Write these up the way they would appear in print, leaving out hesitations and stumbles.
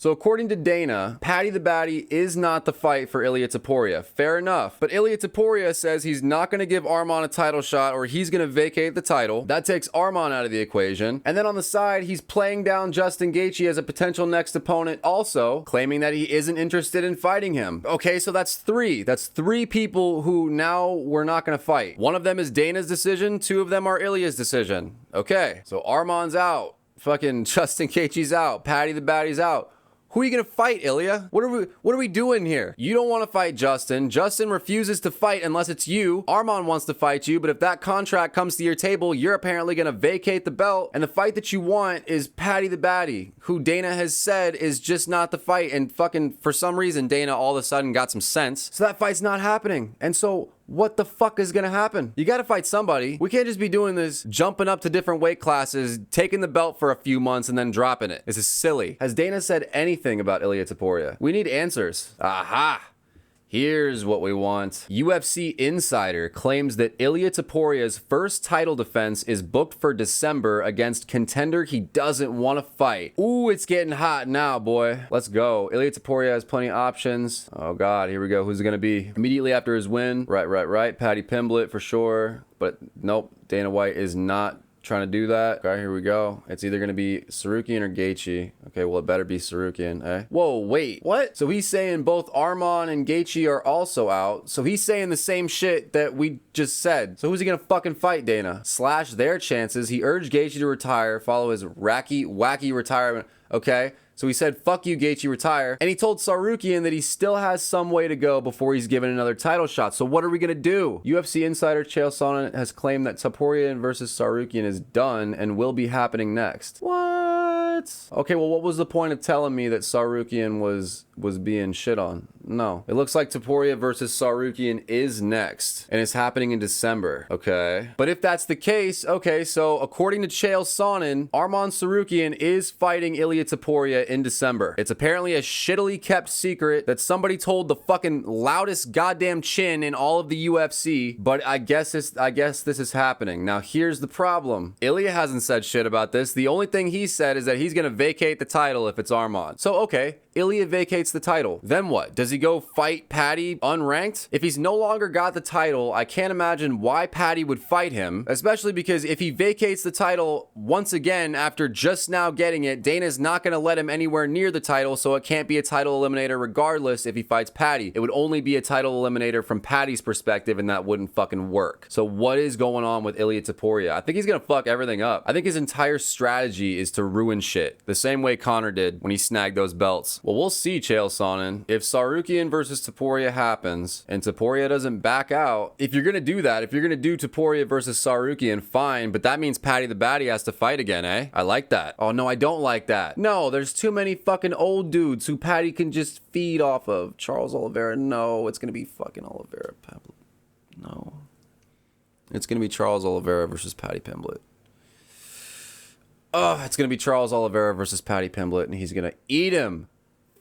So according to Dana, Paddy the Baddy is not the fight for Ilia Topuria. Fair enough. But Ilia Topuria says he's not going to give Arman a title shot or he's going to vacate the title. That takes Arman out of the equation. And then on the side, he's playing down Justin Gaethje as a potential next opponent also, claiming that he isn't interested in fighting him. Okay, so that's three. That's three people who now we're not going to fight. One of them is Dana's decision. Two of them are Ilia's decision. Okay, so Arman's out. Fucking Justin Gaethje's out. Paddy the Baddy's out. Who are you gonna fight, Ilia? What are we doing here? You don't want to fight Justin. Justin refuses to fight unless it's you. Arman wants to fight you, but if that contract comes to your table, you're apparently gonna vacate the belt. And the fight that you want is Paddy the Baddy, who Dana has said is just not the fight. And fucking for some reason, Dana all of a sudden got some sense. So that fight's not happening. And so what the fuck is gonna happen? You gotta fight somebody. We can't just be doing this, jumping up to different weight classes, taking the belt for a few months and then dropping it. This is silly. Has Dana said anything about Ilia Topuria? We need answers. Aha! Here's what we want. UFC Insider claims that Ilia Topuria's first title defense is booked for December against contender he doesn't want to fight. Ooh, it's getting hot now, boy. Let's go. Ilia Topuria has plenty of options. Oh God, here we go. Who's it gonna be? Immediately after his win. Right. Paddy Pimblett for sure. But nope, Dana White is not trying to do that. Okay, here we go. It's either gonna be Tsarukyan or Gaethje. Okay, well, it better be Tsarukyan, eh? Whoa, wait, what? So he's saying both Arman and Gaethje are also out. So he's saying the same shit that we just said. So who's he gonna fucking fight, Dana? Slash their chances. He urged Gaethje to retire, follow his wacky retirement. Okay, so he said, fuck you, Gaethje, retire. And he told Tsarukyan that he still has some way to go before he's given another title shot. So what are we going to do? UFC Insider Chael Sonnen has claimed that Topuria versus Tsarukyan is done and will be happening next. What? Okay, well, what was the point of telling me that Tsarukyan was being shit on? No. It looks like Topuria versus Tsarukyan is next, and it's happening in December. Okay. But if that's the case, okay, so according to Chael Sonnen, Arman Tsarukyan is fighting Ilia Topuria in December. It's apparently a shittily kept secret that somebody told the fucking loudest goddamn chin in all of the UFC, but I guess this is happening. Now, here's the problem. Ilia hasn't said shit about this. The only thing he said is that he's gonna vacate the title if it's Arman. So, okay, Ilia vacates the title. Then what? Does he go fight Paddy unranked? If he's no longer got the title, I can't imagine why Paddy would fight him, especially because if he vacates the title once again after just now getting it, Dana's not going to let him anywhere near the title, so it can't be a title eliminator regardless if he fights Paddy. It would only be a title eliminator from Paddy's perspective, and that wouldn't fucking work. So what is going on with Ilia Topuria? I think he's going to fuck everything up. I think his entire strategy is to ruin shit, the same way Conor did when he snagged those belts. Well, we'll see, Chael Sonnen. If Tsarukyan versus Topuria happens and Topuria doesn't back out, if you're going to do that, if you're going to do Topuria versus Tsarukyan, fine, but that means Paddy the Baddy has to fight again, eh? I like that. Oh, no, I don't like that. No, there's too many fucking old dudes who Paddy can just feed off of. Charles Oliveira, no, it's going to be fucking Oliveira. No. It's going to be Charles Oliveira versus Paddy Pimblett. Oh, it's going to be Charles Oliveira versus Paddy Pimblett, and he's going to eat him.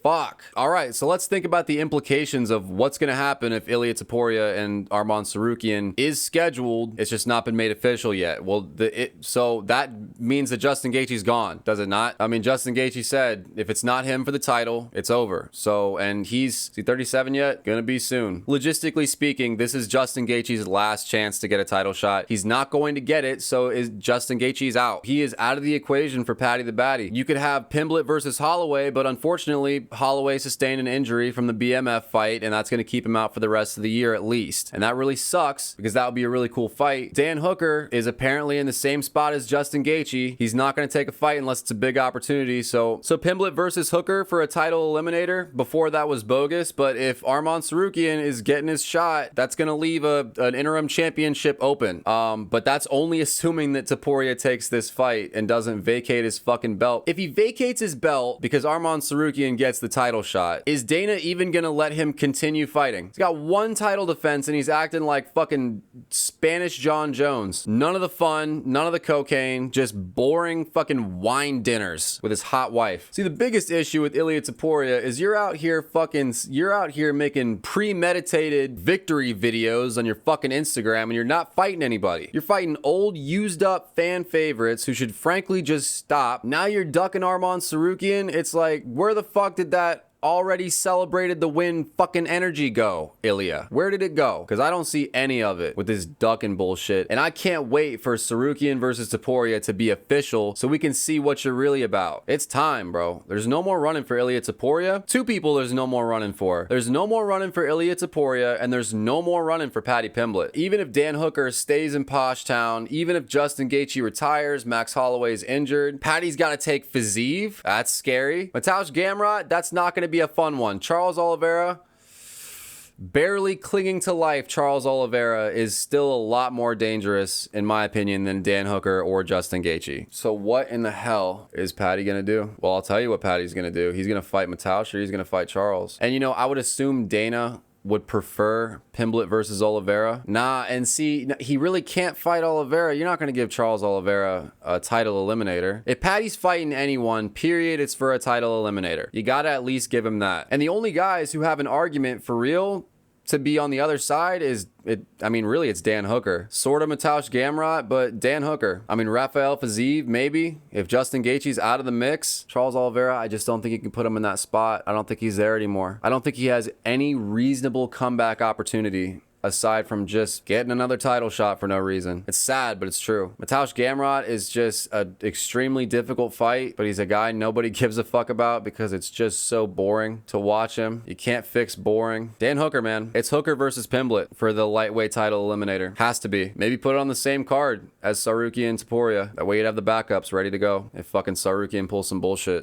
Fuck. All right, so let's think about the implications of what's going to happen if Ilia Topuria and Arman Tsarukyan is scheduled. It's just not been made official yet. Well, so that means that Justin Gaethje's gone, does it not? I mean, Justin Gaethje said if it's not him for the title, it's over. So, and is he 37 yet? Gonna be soon. Logistically speaking, this is Justin Gaethje's last chance to get a title shot. He's not going to get it, so Justin Gaethje's out. He is out of the equation for Paddy the Baddy. You could have Pimblett versus Holloway, but unfortunately, Holloway sustained an injury from the BMF fight, and that's going to keep him out for the rest of the year at least. And that really sucks because that would be a really cool fight. Dan Hooker is apparently in the same spot as Justin Gaethje. He's not going to take a fight unless it's a big opportunity. So Pimblett versus Hooker for a title eliminator, before that was bogus, but if Arman Tsarukyan is getting his shot, that's going to leave an interim championship open. But that's only assuming that Topuria takes this fight and doesn't vacate his fucking belt. If he vacates his belt because Arman Tsarukyan gets gets the title shot, is Dana even gonna let him continue fighting? He's got one title defense and he's acting like fucking Spanish John Jones. None of the fun, none of the cocaine, just boring fucking wine dinners with his hot wife. See, the biggest issue with Ilia Topuria is you're out here making premeditated victory videos on your fucking Instagram and you're not fighting anybody. You're fighting old, used up fan favorites who should frankly just stop. Now you're ducking Arman Tsarukyan. It's like, where the fuck did that already celebrated the win fucking energy go, Ilia? Where did it go? Because I don't see any of it with this ducking bullshit. And I can't wait for Tsarukyan versus Topuria to be official so we can see what you're really about. It's time, bro. There's no more running for Ilia Topuria. Two people there's no more running for. There's no more running for Ilia Topuria, and there's no more running for Paddy Pimblett. Even if Dan Hooker stays in Posh Town, even if Justin Gaethje retires, Max Holloway's injured, Paddy's got to take Fiziev. That's scary. Mateusz Gamrot, that's not going to be a fun one. Charles Oliveira, barely clinging to life. Charles Oliveira is still a lot more dangerous, in my opinion, than Dan Hooker or Justin Gaethje. So what in the hell is Paddy gonna do? Well, I'll tell you what Paddy's gonna do. He's gonna fight Mateusz, or he's gonna fight Charles. And you know, I would assume Dana would prefer Pimblett versus Oliveira. Nah, and see, he really can't fight Oliveira. You're not going to give Charles Oliveira a title eliminator. If Paddy's fighting anyone, period, it's for a title eliminator. You got to at least give him that. And the only guys who have an argument for real to be on the other side is, really it's Dan Hooker. Sort of Mateusz Gamrot, but Dan Hooker. I mean, Rafael Fiziev, maybe. If Justin Gaethje's out of the mix, Charles Oliveira, I just don't think you can put him in that spot. I don't think he's there anymore. I don't think he has any reasonable comeback opportunity aside from just getting another title shot for no reason. It's sad, but it's true. Mateusz Gamrot is just an extremely difficult fight, but he's a guy nobody gives a fuck about because it's just so boring to watch him. You can't fix boring. Dan Hooker, man. It's Hooker versus Pimblett for the lightweight title eliminator. Has to be. Maybe put it on the same card as Tsarukyan and Topuria. That way you'd have the backups ready to go if fucking Tsarukyan pulls some bullshit.